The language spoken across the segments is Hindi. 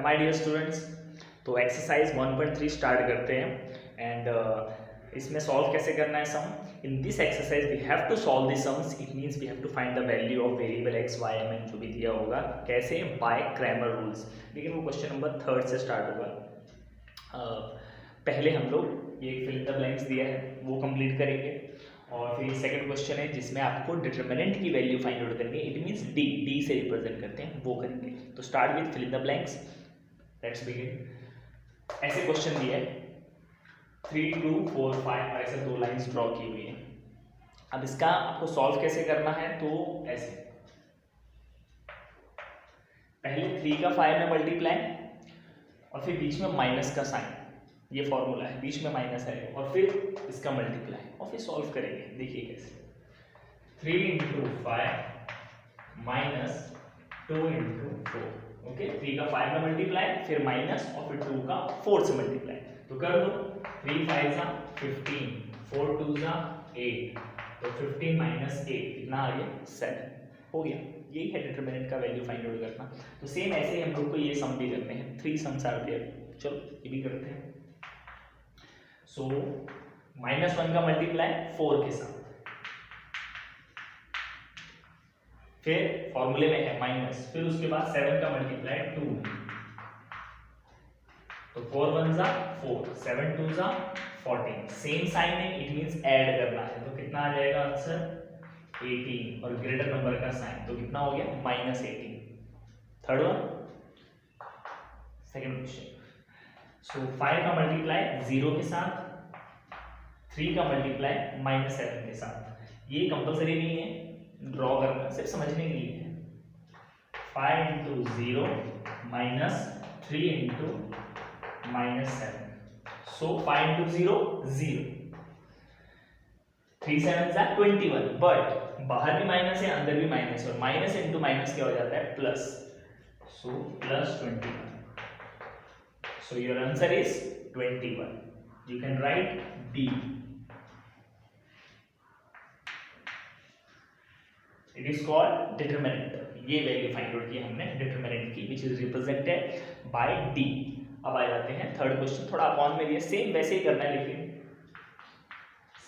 माय डियर स्टूडेंट्स, तो एक्सरसाइज 1.3 स्टार्ट करते हैं एंड इसमें सॉल्व कैसे करना है sum. In this exercise we have to solve the sums. It means we have to find the value of variable X Y M N जो भी दिया होगा, कैसे, बाय क्रैमर रूल्स। लेकिन वो क्वेश्चन नंबर 3 से स्टार्ट होगा। पहले हम लोग ये फिल इन द ब्लैंक्स दिया है वो कंप्लीट करेंगे और फिर सेकंड क्वेश्चन है जिसमें आपको डिटरमिनेंट की वैल्यू फाइंड आउट करनी है। इट मींस डी से रिप्रेजेंट करते हैं, वो करेंगे। तो start with fill in the blanks, let's begin. ऐसे क्वेश्चन दिया है 3, 2, 4, 5 ऐसे दो लाइंस ड्रॉ की हुई है। अब इसका आपको सॉल्व कैसे करना है, तो ऐसे पहले 3 का 5 में मल्टीप्लाई और फिर बीच में माइनस का साइन, ये फॉर्मूला है, बीच में माइनस है और फिर इसका मल्टीप्लाई और फिर सॉल्व करेंगे। देखिए कैसे, 3 इंटू 5 माइनस 2 इंटू 4। ओके, 3 का 5 में मल्टीप्लाई, फिर माइनस और फिर 2 का 4 से मल्टीप्लाई। तो कर दो, 3 5 जा 15, 4 2 जा 8, तो 15 माइनस 8 कितना आ गया 7। हो गया। यही है डिटरमिनेंट का वैल्यू फाइंड आउट करना। तो सेम ऐसे ही हम लोग को ये सम भी करने हैं। 3 सम्स आर देयर। चलो ये भी करते हैं। सो -1 का मल्टीप्लाई 4 के साथ, फिर फॉर्मूले में है माइनस, फिर उसके बाद 7 का मल्टीप्लाई 2, तो 4 1 जा 4, 7 2 जा 14। सेम साइन है, इट मींस ऐड करना है। तो कितना आ जाएगा आंसर 18 और ग्रेटर नंबर का साइन, तो कितना हो गया -18। Third one, second question. So 5 का मल्टीप्लाई 0 के साथ, 3 का मल्टीप्लाई -7 के साथ। ये कंपलसरी नहीं है ड्रॉ करना, सिर्फ समझने के लिए है। 5 इंटू 0 माइनस 3 इंटू -7। सो 5 इंटू 0 0, 3 7 जा 21, बट बाहर भी माइनस है अंदर भी माइनस है और माइनस इंटू माइनस क्या हो जाता है plus. So plus 21। So your answer is 21। You can write D. It is called determinant. ये वैल्यू फाइंड आउट की हमने डिटरमिनेंट की, which is represented by D. अब आ जाते हैं थर्ड क्वेश्चन। थोड़ा अपॉन में दिया, सेम वैसे ही करना है, लेकिन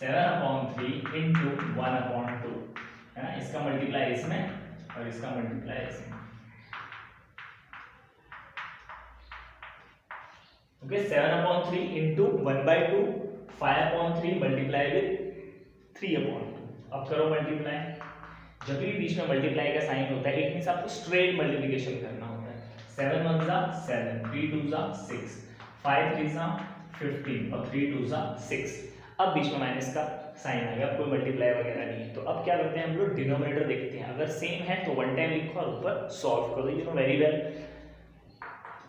7/3 इंटू 1/2 है ना। इसका मल्टीप्लाई इसमें और इसका मल्टीप्लाई इसमें। Okay, 7/3 into 1/2, 5/3 multiply with 3/2। अब करो मल्टीप्लाई। जब भी बीच में मल्टीप्लाई का साइन होता है, इट मींस आपको स्ट्रेट मल्टीप्लिकेशन करना होता है। 7 1 जा 7, 3 2 जा 6, 5 3 जा 15 और 3 2 जा 6। अब बीच में माइनस का साइन आ गया, कोई मल्टीप्लाई वगैरह नहीं है। तो अब क्या करते हैं हम लोग, डिनोमिनेटर देखते हैं। अगर सेम है तो 1 टाइम लिखो और ऊपर सॉल्व करो, यू नो वेरी वेल।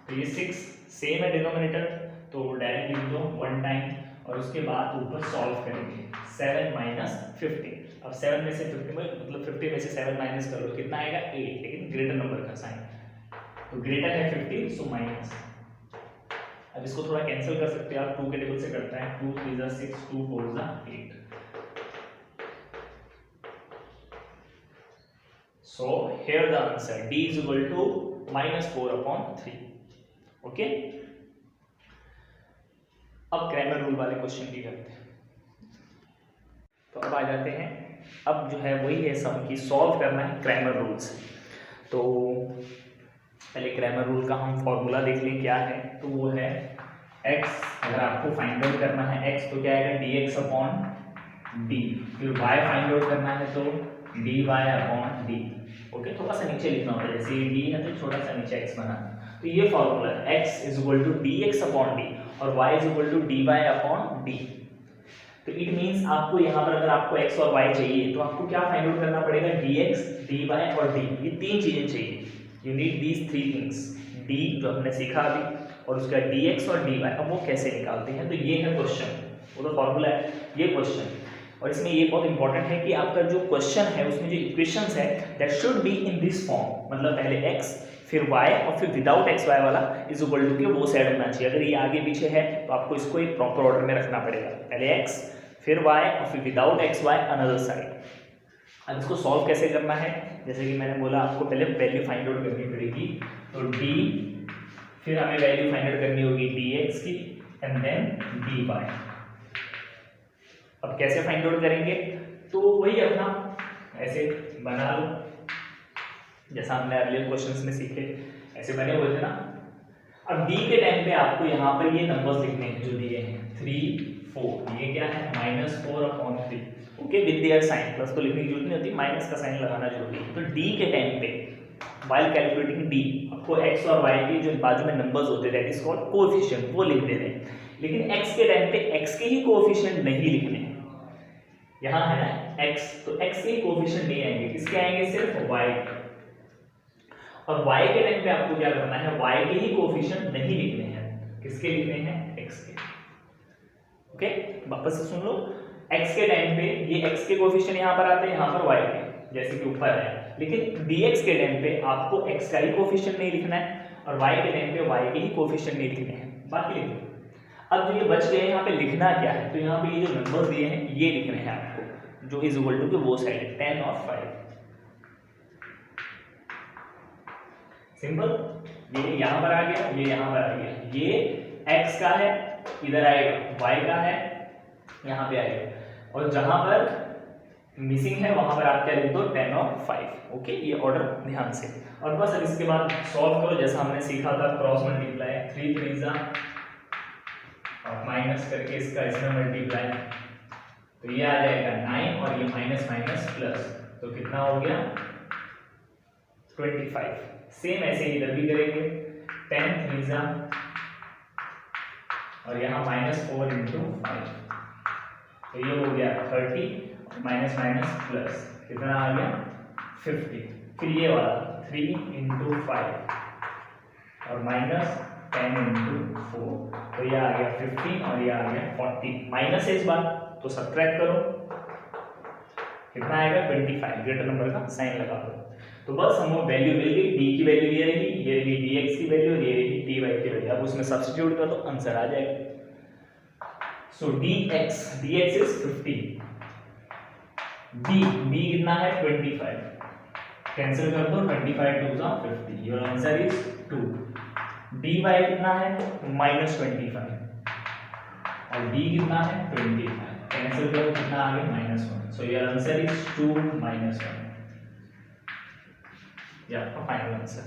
तो ये 6 सेम है डिनोमिनेटर, तो डायरेक्ट लिख दो 1 टाइम और उसके बाद ऊपर सॉल्व करेंगे। 7 माइनस 15। अब 7 में से 50 में मतलब 50 में से 7 माइनस कर लो, कितना आएगा 8, लेकिन ग्रेटर नंबर का साइन, तो ग्रेटर है 50, सो माइनस। अब इसको थोड़ा कैंसिल कर सकते हैं आप, 2 के टेबल से करता है, 2 3 जा 6, 2 4 जा 8। So here the answer d is equal to -4/3। Okay, अब क्रैमर रूल वाले क्वेश्चन की करते हैं। तो अब आ जाते हैं, अब जो है वही है सम की, सॉल्व करना है क्रैमर रूल्स। तो पहले क्रैमर रूल का हम फॉर्मूला देख लें क्या है। तो वो है x, अगर आपको फाइंड आउट करना है x तो क्या आएगा dx/d, फिर y फाइंड आउट करना है तो dy/d। ओके, थोड़ा सा नीचे लिखना होता है, जैसे ये d है तो छोटा सा नीचे x बना। तो ये फॉर्मूला है, x is equal to dx/d और y is equal to dy/d। तो इट मींस आपको यहाँ पर अगर आपको x और y चाहिए तो आपको क्या फाइंड आउट करना पड़ेगा, dx, dy और d। ये तीन चीजें चाहिए, you need these 3 things. d जो हमने सीखा अभी, और उसका dx और dy। अब वो कैसे निकालते हैं, तो ये है क्वेश्चन, वो तो फॉर्मूला है, ये क्वेश्चन। और इसमें ये बहुत इंपॉर्टेंट है कि आपका जो क्वेश्चन है उसमें जो इक्वेशंस है that should be in this form, मतलब पहले x फिर y और फिर विदाउट एक्स वाई वाला इज इक्वल टू के वो साइड होना चाहिए। अगर ये आगे पीछे है तो आपको इसको एक प्रॉपर ऑर्डर में रखना पड़ेगा, पहले x फिर y और फिर without x y another side. अब इसको सॉल्व कैसे करना है, जैसे कि मैंने बोला आपको पहले वैल्यू फाइंड आउट करनी पड़ेगी। तो d फिर हमें वैल्यू फाइंड आउट करनी होगी dx की एंड देन dy। अब कैसे फाइंड आउट करेंगे, तो वही अपना ऐसे बना लो जैसा हमने अर्लियर क्वेश्चंस में सीखे, ऐसे बने हुए थे ना। अब d के टाइम पे आपको यहाँ पर ये नंबर्स लिखने हैं जो दिए हैं 3 4, ये क्या है -4/3, okay, with their sign, plus तो लिखने की जरूरत नहीं होती, माइनस का साइन लगाना जरूरी है। तो d के टाइम पे व्हाइल कैलकुलेटिंग d आपको x और y के जो बाजू में नंबर्स होते हैं दैट इज कॉल्ड कोएफिशिएंट, वो लिख देने हैं। लेकिन x के टाइम पे x के ही कोएफिशिएंट नहीं लिखने हैं। यहाँ है ना x, तो x के ही कोएफिशिएंट नहीं आएंगे, किसके आएंगे, सिर्फ y के। और y के टाइम पे आपको क्या करना है, y के ही कोएफिशिएंट नहीं लिखने हैं, किसके लिखने हैं, x के। ओके, वापस से सुन लो, x के टाइम पे ये x के कोएफिशिएंट यहाँ पर आते हैं, यहाँ पर y के, जैसे कि ऊपर है। लेकिन dx के टाइम पे आपको x का ही कोएफिशिएंट नहीं लिखना है और y के टाइम पे y के ही कोएफिशिएंट नहीं लिखने हैं, बाकी लिख दो। अब जो ये बच गए यहाँ पे लिखना क्या है, तो यहाँ पे ये जो नंबर्स दिए हैं ये लिखने हैं आपको, जो इज इक्वल टू के वो साइड 10 और 5। सिंपल, ये यहाँ पर आ गया, ये यहाँ पर आ गया, ये x का है इधर आएगा, y का है यहाँ पे आएगा, और जहां पर मिसिंग है वहां पर आप क्या लिख दो 10 और 5। ओके, ये ऑर्डर ध्यान से। और बस अब इसके बाद सॉल्व करो जैसा हमने सीखा था, क्रॉस मल्टीप्लाई, 3 3 और माइनस करके इसका इसमें मल्टीप्लाई, तो ये आ जाएगा 9 और ये माइनस माइनस प्लस, तो कितना हो गया 25। सेम ऐसे ही इधर भी करेंगे, 10 3 और यहाँ -4 × 5, तो ये हो गया 30 माइनस माइनस प्लस, कितना आ गया 50। फिर ये वाला 3 × 5 और -10 × 4, तो ये आ गया 15 और ये आ गया 40। माइनस है इस बार तो सब्ट्रैक्ट करो, कितना आएगा 25, ग्रेटर नंबर का साइन लगा दो। तो बस हमको वैल्यू मिल गई, d की वैल्यू ये रही, ये रही dx की वैल्यू, ये रही dy की वैल्यू। अब उसमें सब्स्टिट्यूट कर दो, आंसर आ जाएगा। सो dx इज 15, b कितना है 25, कैंसिल कर दो, 25 2 × 50, योर आंसर इज 2। dy कितना है -25 और d कितना है 25, कैंसिल करो, कितना आ गया -1, सो योर आंसर इज 2 -1, या आपका फाइनल आंसर।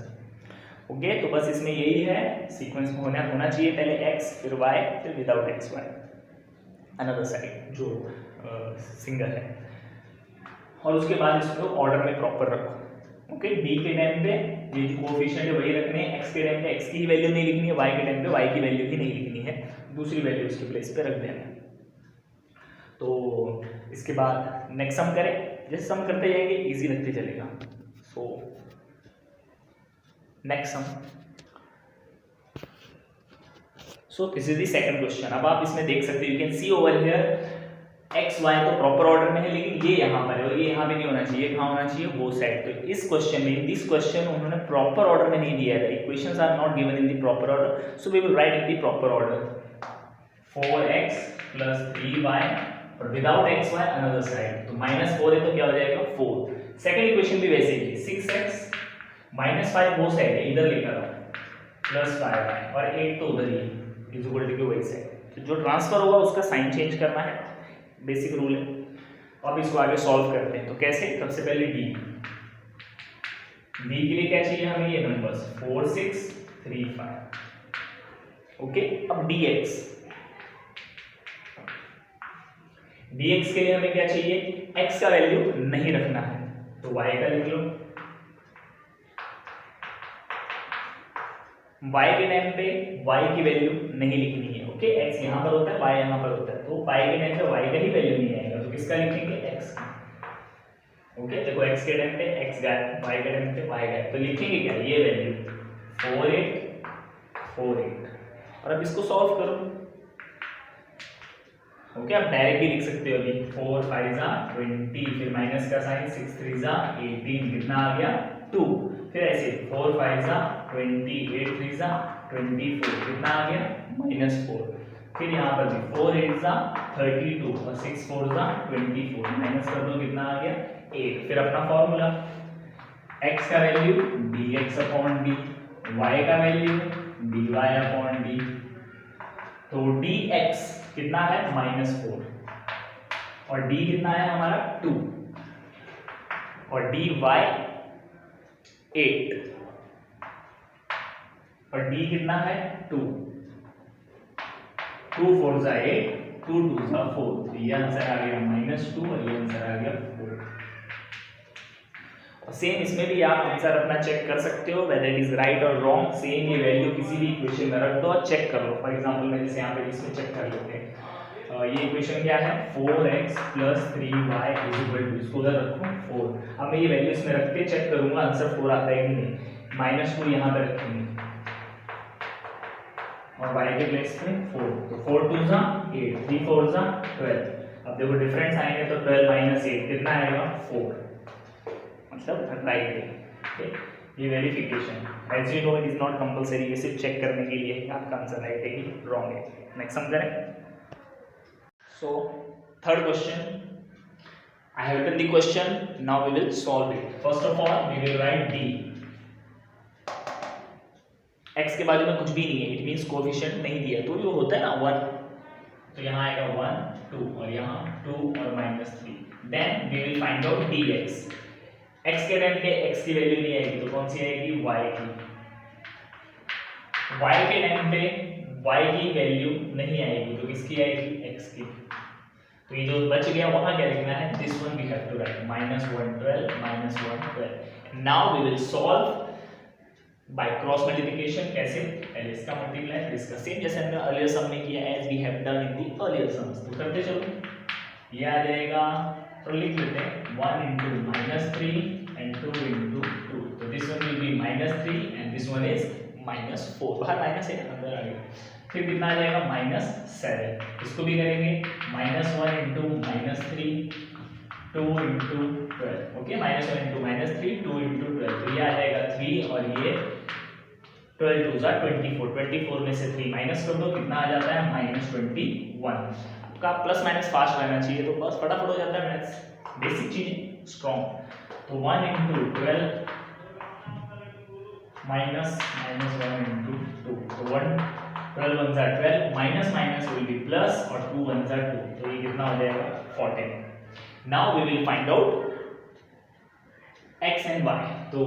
ओके, तो बस इसमें यही है, सीक्वेंस में होना चाहिए पहले x फिर y फिर विदाउट xy, अनदर साइड जो सिंगल है, और उसके बाद इसको ऑर्डर में प्रॉपर रखो। ओके, d के टाइम पे ये जो कोएफिशिएंट है वही रखने हैं, x के टाइम पे x की ही वैल्यू नहीं लिखनी है, y के टाइम पे y की वैल्यू ही नहीं लिखनी है, दूसरी वैल्यू उसके प्लेस पे रख देना है। तो इसके बाद नेक्स्ट सम करें, जैसे सम करते जाएंगे इजी लगते चलेगा। So next sum, so this is the second question. अब आप इसमें देख सकते हो, you can see over here x y तो प्रॉपर ऑर्डर में है, लेकिन ये यहाँ पर है और ये यहाँ पे नहीं होना चाहिए, कहाँ होना चाहिए वो साइड। तो इस क्वेश्चन में, दिस क्वेश्चन उन्होंने प्रॉपर ऑर्डर में नहीं दिया है, equations are not given in the proper order, so we will write in the proper order 4x + 3y और विदाउट xy अनदर साइड। तो -4 है तो क्या हो जाएगा 4। सेकंड इक्वेशन भी वैसे ही, 6x -5 वो साइड है, इधर लेकर आओ, +5y और 8 तो उधर ही है, इज इक्वल टू वही साइड। तो जो ट्रांसफर होगा उसका साइन चेंज करना है, बेसिक रूल है। अब इसको आगे सॉल्व करते हैं, तो कैसे, सबसे पहले d के लिए क्या चाहिए हमें, ये नंबर्स 4 6 3 5। ओके, अब dx के लिए हमें क्या चाहिए, x का वैल्यू नहीं रखना है, तो y का लिख लो। y के टाइम पे y की वैल्यू नहीं लिखनी है, ओके, x यहाँ पर होता है, y यहाँ पर होता है, तो y के टाइम पे y का ही वैल्यू नहीं आएगा, तो किसका लिखेंगे, x का। ओके, देखो x के टाइम पे x गायब, y के टाइम पे y गायब, तो लिखेंगे क्या, ये वैल्यू 4 8 4 8। और अब इसको सॉल्व करो। ओके, आप डायरेक्ट भी लिख सकते हो, अभी 4 5 20, फिर माइनस का साइन, 6 3 18, कितना आ गया 2, फिर ऐसे 4 5 20, 8 3 24, कितना आ गया -4, फिर यहाँ पर भी 4 8 32 और 6 4 24, माइनस कर दो, कितना आ गया 8। फिर अपना फॉर्मूला, x का वैल्यू dx/d, y का वैल्यू dy dy/dy। तो dx कितना है -4 और d कितना है हमारा 2 और dy 8 और d कितना है 2 2 4 जा 8 2 2 जा 4। तो ये आंसर आ गया -2 और ये आंसर आ गया 4। और सेम इसमें भी आप आंसर अपना चेक कर सकते हो वेदर इट इज राइट और रॉन्ग। सेम ये वैल्यू किसी भी इक्वेशन में रख दो और चेक कर लो। फॉर एग्जांपल मैं जैसे यहाँ पे इसमें चेक कर लेते हैं। ये इक्वेशन क्या है 4x + 3y = इसको उधर रखूं 4। अब मैं ये वैल्यू इसमें रख के चेक करूंगा आंसर 4 आता है कि नहीं। -2 यहाँ पे रखेंगे और y के प्लेस पे 4। तो 4 2 जा 8 3 4 जा 12। अब देखो डिफरेंस आएंगे तो 12 - 8 कितना आएगा 4, मतलब राइट है। ओके, ये verification as you know it is not compulsory, ये सिर्फ चेक करने के लिए आपका आंसर राइट है कि रॉन्ग है। नेक्स्ट सम करें। So third question, I have written the question, now we will solve it. First of all we will write d। x के बाजू में कुछ भी नहीं है, इट मीन्स कोएफिशिएंट नहीं दिया, तो जो होता है ना 1, तो यहाँ आएगा 1 2 और यहाँ 2 और -3। Then we will find out dx। x के टाइम पे x की वैल्यू नहीं आएगी तो कौन सी आएगी y की। y के टाइम पे y की वैल्यू नहीं आएगी तो किसकी आएगी x की। तो ये जो बच गया वहां क्या लिखना है, this one we have to write -112 -112। Now we will solve by cross multiplication. कैसे, पहले इसका मल्टीप्लाई फिर इसका, सेम जैसे हमने अर्लियर सम में किया as we have done in the earlier sums. तो करते चलो, ये आ जाएगा तो लिख लेते हैं 1 × -3 and 2 × 2। तो this one will be -3 and this one is -4। बाहर माइनस है अंदर आ गया। फिर कितना आ जाएगा -7। इसको भी करेंगे -1 × -3 2 × 12। ओके, -1 × -3 2 × 12। तो ये आ जाएगा 3 और ये 12 2 जा 24। 24 में से 3 माइनस कर दो, कितना आ जाता है -21। आपका प्लस माइनस फास्ट रहना चाहिए तो बस फटाफट हो जाता है मैथ्स, बेसिक चीजें स्ट्रॉन्ग। तो 1 × 12 -1 × 2। तो 1 12 1 जा 12 minus minus will be plus और 2 1 जा 2। तो ये कितना हो जाएगा 14। Now we will find out x and y। तो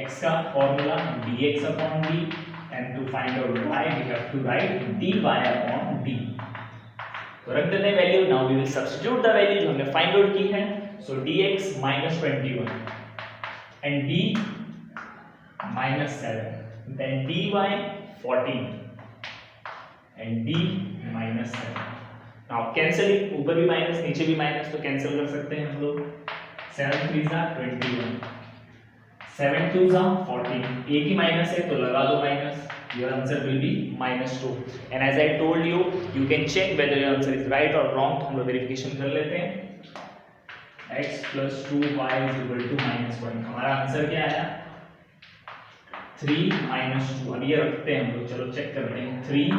x का formula dx/d and to find out y we have to write dy/d। तो रख देते हैं value. Now we will substitute the value जो हमने फाइंड आउट की है। So dx -21 and d -7, then dy 14 and d -7। Now cancel, ऊपर भी माइनस नीचे भी माइनस, तो कैंसिल कर सकते हैं हम लोग। 7 3 जा 21 7 2 जा 14। एक ही माइनस है तो लगा दो minus. Your answer will be -2 and as I told you you can check whether your answer is right और रॉन्ग। तो हम लोग वेरिफिकेशन कर लेते हैं। x + 2y = -1। हमारा आंसर क्या आया 3 - 2। अब ये रखते हैं हम लोग, चलो चेक करते हैं। 3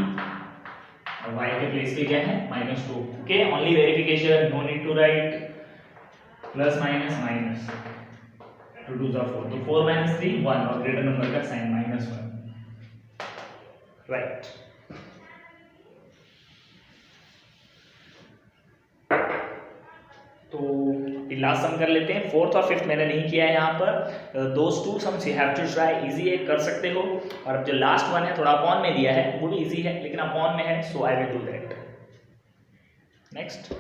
और y के प्लेस पे क्या है -2। Okay, only verification, no need to write plus minus minus. 2 2 जा 4। तो 4 - 3 1 और ग्रेटर नंबर का साइन -1, राइट। तो लास्ट सम कर लेते हैं। 4th और 5th मैंने नहीं किया है यहाँ पर। Those two sums you have to try, easy है, कर सकते हो। और अब जो लास्ट वन है थोड़ा अपॉन में दिया है, वो भी इजी है लेकिन अपॉन में है, so I will do that. Next,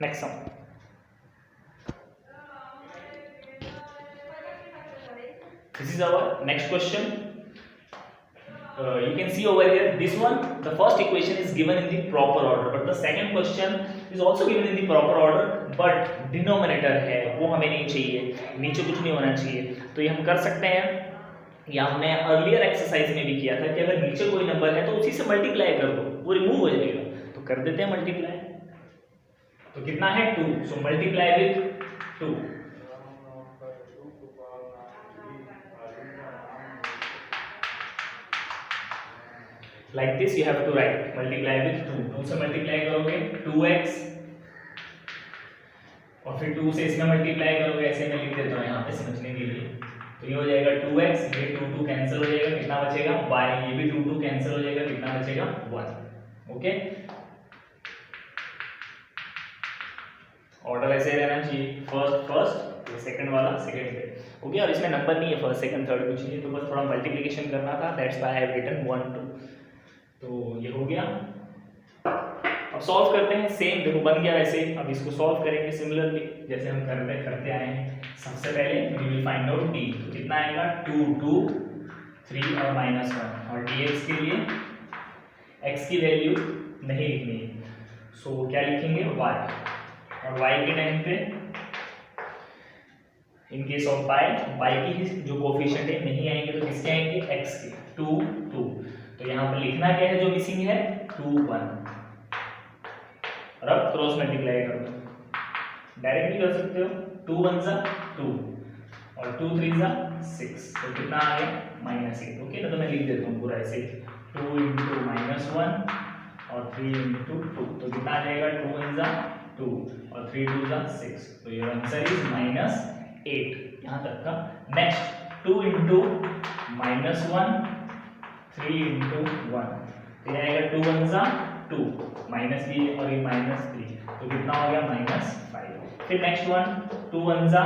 next sum. This is our next question. You can see over here, this one, the first equation is given in the proper order, but the second question is also given in the proper order, but denominator है वो हमें नहीं चाहिए, नीचे कुछ नहीं होना चाहिए। तो ये हम कर सकते हैं, या हमने अर्लियर एक्सरसाइज में भी किया था कि अगर नीचे कोई नंबर है तो उसी से मल्टीप्लाई कर दो, वो रिमूव हो जाएगा। तो कर देते हैं मल्टीप्लाई। तो तो कितना है 2, so multiply with 2। Like this you have to write multiply with 2। 2 से मल्टीप्लाई करोगे 2x और फिर 2 से इसमें मल्टीप्लाई करोगे, ऐसे मैं लिख देता हूँ यहाँ पे समझने के लिए। तो ये हो जाएगा 2x, ये 2 कैंसिल हो जाएगा, कितना बचेगा y, ये भी 2 कैंसिल हो जाएगा, कितना बचेगा 1। ओके, ऑर्डर ऐसे रहना चाहिए, फर्स्ट सेकंड वाला सेकंड पे। ओके, और इसमें नंबर नहीं है फर्स्ट सेकंड थर्ड कुछ नहीं, तो बस थोड़ा मल्टीप्लिकेशन करना था, that's why I have written 1 2। तो ये हो गया। अब सॉल्व करते हैं, सेम देखो बन गया वैसे। अब इसको सॉल्व करेंगे सिमिलरली जैसे हम करते आए हैं। सबसे पहले we will find out d, तो कितना आएगा 2 2 3 और -1, और dx के लिए x की वैल्यू नहीं लिखनी है, सो क्या लिखेंगे y, और y के टाइम पे इन केस ऑफ y की जो कोफिशिएंट है नहीं आएंगे तो किसके आएंगे x के, 2 2। तो यहाँ पर लिखना क्या है जो मिसिंग है 2 1, और अब क्रॉस मल्टीप्लाई कर दो, डायरेक्टली कर सकते हो, 2 1 जा 2 और 2 3 जा 6, तो कितना आ गया -8। ओके, तो मैं लिख देता हूँ पूरा ऐसे 2 × -1 और 3 × 2, तो कितना आ जाएगा 2 1 जा 2 और 3 2 जा 6, तो ये आंसर इज -8 यहाँ तक का। नेक्स्ट 2 × -1 3 × 1, तो ये आएगा 2 1 जा 2 माइनस भी और ये -3, तो कितना हो गया -5। फिर नेक्स्ट वन 2 1 जा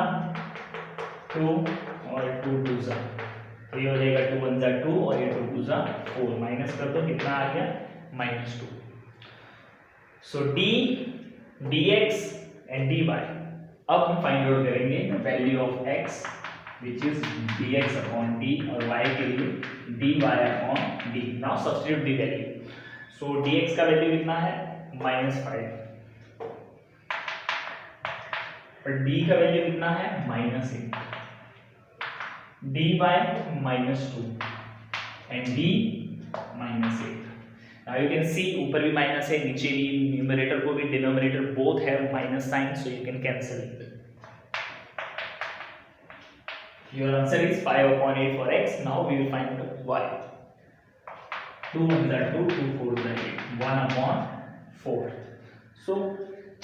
2 और 2 2 जा, तो ये हो जाएगा 2 1 जा 2 और ये 2 2 जा 4, माइनस कर दो, कितना आ गया -2। सो d dx एंड dy। अब हम फाइंड आउट करेंगे value of x which is dx upon d, और y के लिए dy upon d। Now substitute the value. So dx का वैल्यू कितना है -5, और d का वैल्यू कितना है -8, dy -2 एंड d -8। Now you can see ऊपर भी माइनस है, नीचे भी, न्यूमरेटर को भी denominator both have minus sign, so you can cancel it. Your answer is 5/8 for x। Now we will find y। 2 1 जा 2 2 4 जा 8, 1/4। सो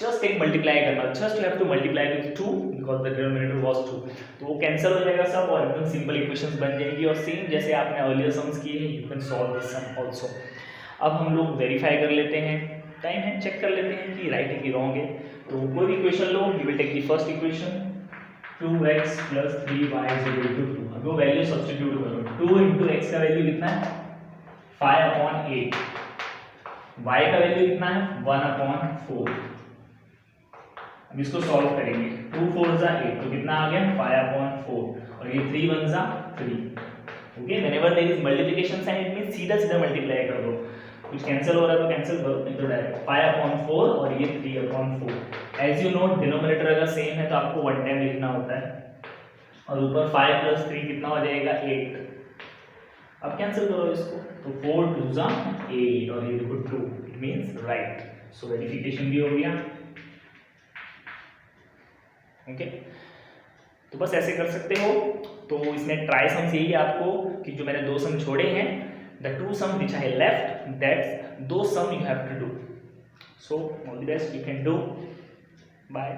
जस्ट एक मल्टीप्लाई करना, just you have to multiply with 2 because the denominator was 2, तो वो कैंसिल हो जाएगा सब और एकदम सिंपल इक्वेशंस बन जाएंगी, और सेम जैसे आपने अर्लियर सम्स किए हैं you can solve this sum also. अब हम लोग वेरीफाई कर लेते हैं, टाइम है, चेक कर लेते हैं कि राइट है कि रॉन्ग है। तो कोई भी इक्वेशन लो, you will take the first equation 2x + 3y = 2। अब वो वैल्यू सब्स्टिट्यूट करो, 2 × x का वैल्यू कितना है 5/8, y का वैल्यू कितना है 1/4। अब इसको सॉल्व करेंगे, 2 4 जा 8, तो कितना आ गया 5/4, और ये 3 1 जा 3। Okay, whenever there is multiplication sign it means सीधा सीधा मल्टीप्लाई कर दो, कुछ कैंसिल हो रहा है तो कैंसिल करो, नहीं तो डायरेक्ट 5/4 और ये 3/4। एज यू नो डिनोमिनेटर अगर सेम है तो आपको वन टाइम लिखना होता है, और ऊपर 5 + 3 कितना हो जाएगा 8। अब कैंसिल करो इसको, तो 4 2 जा 8 और ये देखो 2, it means right. So verification भी हो गया। ओके, तो बस ऐसे कर सकते हो। तो इसमें ट्राई सम्स यही है आपको कि जो मैंने 2 सम छोड़े हैं, the 2 sum which I left, that's 2 sum you have to do. So all the best, you can do. Bye.